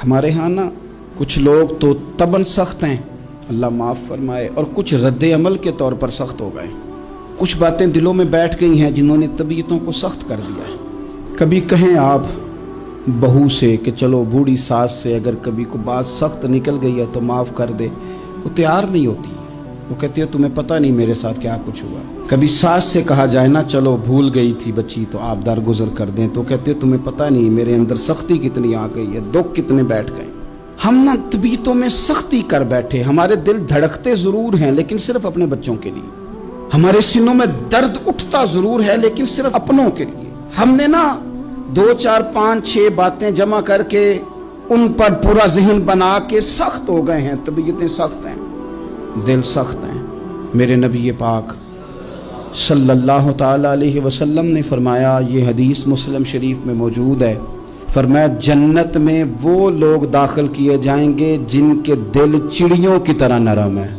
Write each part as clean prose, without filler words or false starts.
ہمارے ہاں نا کچھ لوگ تو تباً سخت ہیں، اللہ معاف فرمائے، اور کچھ رد عمل کے طور پر سخت ہو گئے۔ کچھ باتیں دلوں میں بیٹھ گئی ہیں جنہوں نے طبیعتوں کو سخت کر دیا ہے۔ کبھی کہیں آپ بہو سے کہ چلو بوڑھی ساس سے اگر کبھی کو بات سخت نکل گئی ہے تو معاف کر دے، وہ تیار نہیں ہوتی، وہ کہتی ہے تمہیں پتہ نہیں میرے ساتھ کیا کچھ ہوا۔ کبھی ساس سے کہا جائے نا چلو بھول گئی تھی بچی تو آپ درگزر کر دیں، تو کہتے ہیں تمہیں پتہ نہیں میرے اندر سختی کتنی آ گئی ہے، دکھ کتنے بیٹھ گئے۔ ہم نا طبیعتوں میں سختی کر بیٹھے، ہمارے دل دھڑکتے ضرور ہیں لیکن صرف اپنے بچوں کے لیے، ہمارے سینوں میں درد اٹھتا ضرور ہے لیکن صرف اپنوں کے لیے۔ ہم نے نا 2 4 5 6 باتیں جمع کر کے ان پر پورا ذہن بنا کے سخت ہو گئے ہیں، طبیعتیں سخت ہیں، دل سخت ہیں۔ میرے نبی پاک صلی اللہ تعالی علیہ وسلم نے فرمایا، یہ حدیث مسلم شریف میں موجود ہے، فرمایا جنت میں وہ لوگ داخل کیے جائیں گے جن کے دل چڑیوں کی طرح نرم ہے،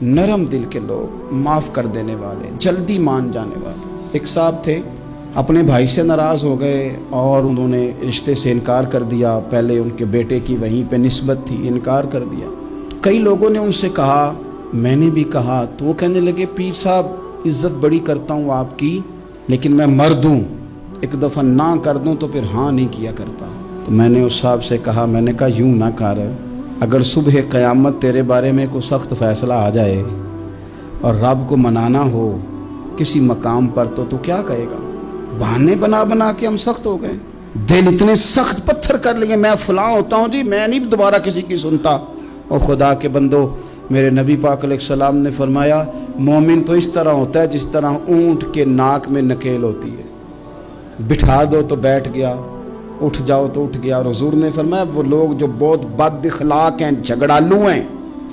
نرم دل کے لوگ، معاف کر دینے والے، جلدی مان جانے والے۔ ایک صاحب تھے، اپنے بھائی سے ناراض ہو گئے اور انہوں نے رشتے سے انکار کر دیا، پہلے ان کے بیٹے کی وہیں پہ نسبت تھی، انکار کر دیا۔ تو کئی لوگوں نے ان سے کہا، میں نے بھی کہا، تو وہ کہنے لگے پیر صاحب عزت بڑی کرتا ہوں آپ کی لیکن میں مرد ہوں، ایک دفعہ نہ کر دوں تو پھر ہاں نہیں کیا کرتا۔ تو میں نے اس صاحب سے کہا، میں نے کہا یوں نہ کر، اگر صبح قیامت تیرے بارے میں کوئی سخت فیصلہ آ جائے اور رب کو منانا ہو کسی مقام پر تو کیا کہے گا؟ بہانے بنا بنا کے ہم سخت ہو گئے، دل اتنے سخت پتھر کر لیے، میں فلاں ہوتا ہوں جی، میں نہیں دوبارہ کسی کی سنتا۔ اور خدا کے بندو، میرے نبی پاک علیہ السلام نے فرمایا مومن تو اس طرح ہوتا ہے جس طرح اونٹ کے ناک میں نکیل ہوتی ہے، بٹھا دو تو بیٹھ گیا، اٹھ جاؤ تو اٹھ گیا۔ اور حضور نے فرمایا وہ لوگ جو بہت بد اخلاق ہیں، جھگڑالو ہیں،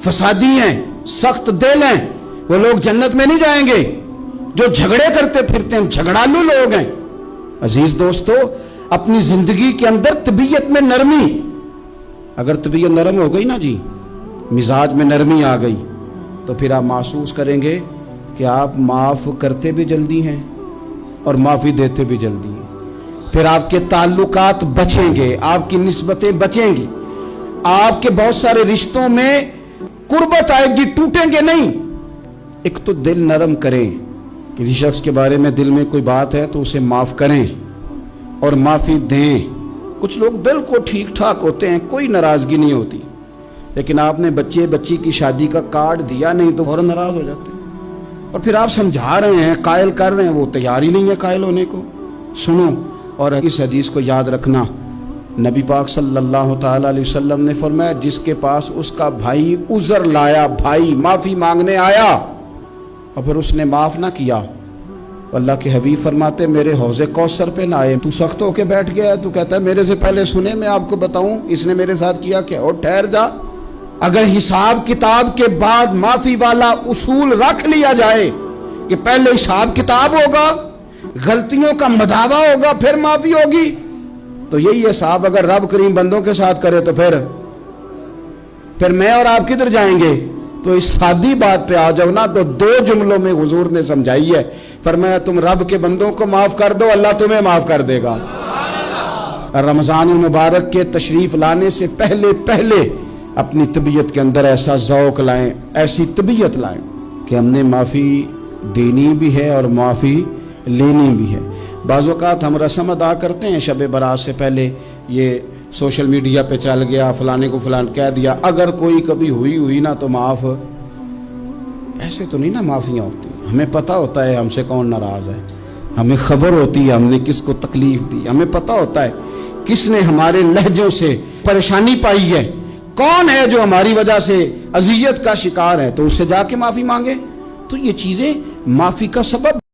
فسادی ہیں، سخت دل ہیں، وہ لوگ جنت میں نہیں جائیں گے۔ جو جھگڑے کرتے پھرتے ہیں جھگڑالو لوگ ہیں۔ عزیز دوستو، اپنی زندگی کے اندر طبیعت میں نرمی، اگر طبیعت نرم ہو گئی نا جی، مزاج میں نرمی آ گئی، تو پھر آپ محسوس کریں گے کہ آپ معاف کرتے بھی جلدی ہیں اور معافی دیتے بھی جلدی ہیں۔ پھر آپ کے تعلقات بچیں گے، آپ کی نسبتیں بچیں گی، آپ کے بہت سارے رشتوں میں قربت آئے گی، ٹوٹیں گے نہیں۔ ایک تو دل نرم کریں، کسی شخص کے بارے میں دل میں کوئی بات ہے تو اسے معاف کریں اور معافی دیں۔ کچھ لوگ بالکل ٹھیک ٹھاک ہوتے ہیں، کوئی ناراضگی نہیں ہوتی، لیکن آپ نے بچی کی شادی کا کارڈ دیا نہیں تو فوراً ناراض ہو جاتے ہیں، اور پھر آپ سمجھا رہے ہیں، قائل کر رہے ہیں، وہ تیار ہی نہیں ہے قائل ہونے کو۔ سنو، اور اس حدیث کو یاد رکھنا، نبی پاک صلی اللہ تعالی علیہ وسلم نے فرمایا جس کے پاس اس کا بھائی عذر لایا، بھائی معافی مانگنے آیا اور پھر اس نے معاف نہ کیا، اللہ کے حبیب فرماتے میرے حوض کوثر پہ نہ آئے، تو سخت ہو کے بیٹھ گیا ہے، تو کہتا ہے میرے سے پہلے سنے، میں آپ کو بتاؤں اس نے میرے ساتھ کیا کیا، اور ٹھہر جا۔ اگر حساب کتاب کے بعد معافی والا اصول رکھ لیا جائے کہ پہلے حساب کتاب ہوگا، غلطیوں کا مداوع ہوگا، پھر معافی ہوگی، تو یہی حساب اگر رب کریم بندوں کے ساتھ کرے تو پھر میں اور آپ کدھر جائیں گے؟ تو اس سادی بات پہ آ جاؤ نا، تو 2 جملوں میں حضور نے سمجھائی ہے، فرمایا تم رب کے بندوں کو معاف کر دو، اللہ تمہیں معاف کر دے گا۔ رمضان المبارک کے تشریف لانے سے پہلے اپنی طبیعت کے اندر ایسا ذوق لائیں، ایسی طبیعت لائیں کہ ہم نے معافی دینی بھی ہے اور معافی لینی بھی ہے۔ بعض اوقات ہم رسم ادا کرتے ہیں شب برات سے پہلے، یہ سوشل میڈیا پہ چل گیا، فلانے کو فلان کہہ دیا، اگر کوئی کبھی ہوئی نا تو معاف، ایسے تو نہیں نا معافیاں ہوتی۔ ہمیں پتہ ہوتا ہے ہم سے کون ناراض ہے، ہمیں خبر ہوتی ہے ہم نے کس کو تکلیف دی، ہمیں پتہ ہوتا ہے کس نے ہمارے لہجوں سے پریشانی پائی ہے، کون ہے جو ہماری وجہ سے اذیت کا شکار ہے، تو اس سے جا کے معافی مانگے، تو یہ چیزیں معافی کا سبب